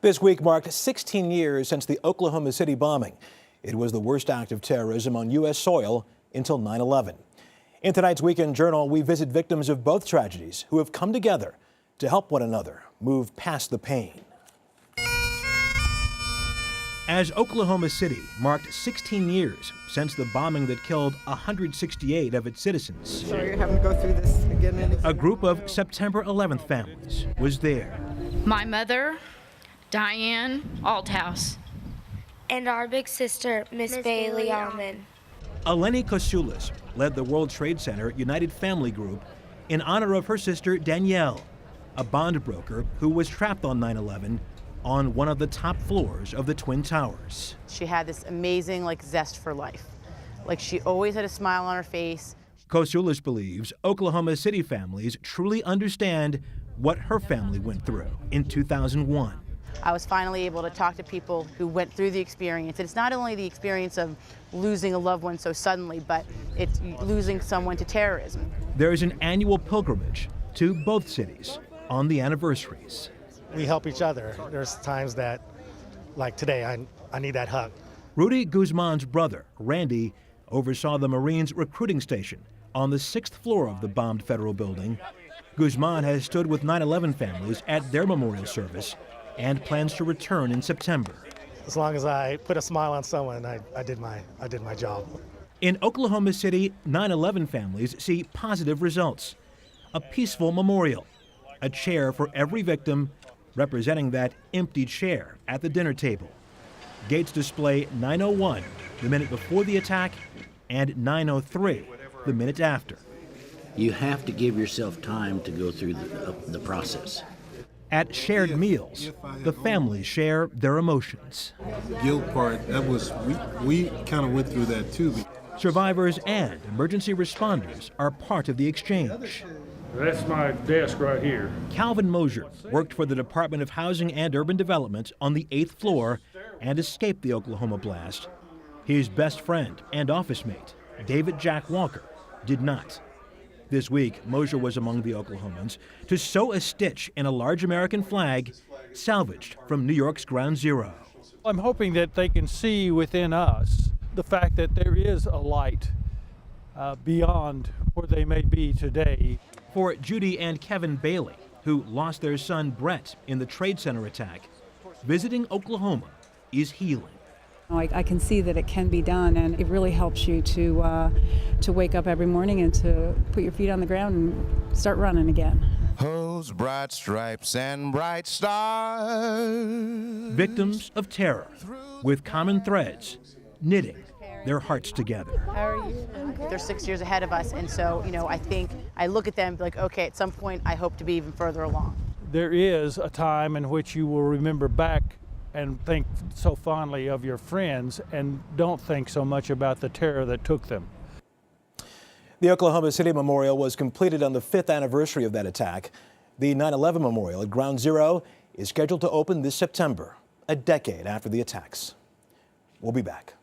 This week marked 16 years since the Oklahoma City bombing. It was the worst act of terrorism on U.S. soil until 9/11. In tonight's Weekend Journal, we visit victims of both tragedies who have come together to help one another move past the pain. As Oklahoma City marked 16 years since the bombing that killed 168 of its citizens, Sorry you're having to go through this again and again. a group of September 11th families was there. My mother, Diane Althouse, and our big sister, Miss Bailey Allman. Eleni Kosulis led the World Trade Center United Family Group in honor of her sister Danielle, a bond broker who was trapped on 9/11 on one of the top floors of the Twin Towers. She had this amazing zest for life. She always had a smile on her face. Kosulis believes Oklahoma City families truly understand what her family went through in 2001. I was finally able to talk to people who went through the experience. And it's not only the experience of losing a loved one so suddenly, but it's losing someone to terrorism. There is an annual pilgrimage to both cities on the anniversaries. We help each other. There's times that, like today, I need that hug. Rudy Guzman's brother, Randy, oversaw the Marines recruiting station on the 6th floor of the bombed federal building. Guzman has stood with 9/11 families at their memorial service and plans to return in September. As long as I put a smile on someone, I did my job. In Oklahoma City, 9/11 families see positive results. A peaceful memorial, a chair for every victim, representing that empty chair at the dinner table. Gates display 9:01, the minute before the attack, and 9:03, the minute after. You have to give yourself time to go through the process. At shared meals, the families share their emotions. Guilt part, we kind of went through that too. Survivors and emergency responders are part of the exchange. That's my desk right here. Calvin Mosier worked for the Department of Housing and Urban Development on the 8th floor and escaped the Oklahoma blast. His best friend and office mate, David Jack Walker, did not. This week, Mosier was among the Oklahomans to sew a stitch in a large American flag salvaged from New York's Ground Zero. I'm hoping that they can see within us the fact that there is a light beyond where they may be today. For Judy and Kevin Bailey, who lost their son Brett in the Trade Center attack, visiting Oklahoma is healing. I can see that it can be done, and it really helps you to wake up every morning and to put your feet on the ground and start running again. Those bright stripes and bright stars. Victims of terror, with common threads, knitting their hearts together. How are you? They're 6 years ahead of us, and so, I think I look at them like, okay, at some point I hope to be even further along. There is a time in which you will remember back and think so fondly of your friends and don't think so much about the terror that took them. The Oklahoma City Memorial was completed on the 5th anniversary of that attack. The 9/11 Memorial at Ground Zero is scheduled to open this September, a decade after the attacks. We'll be back.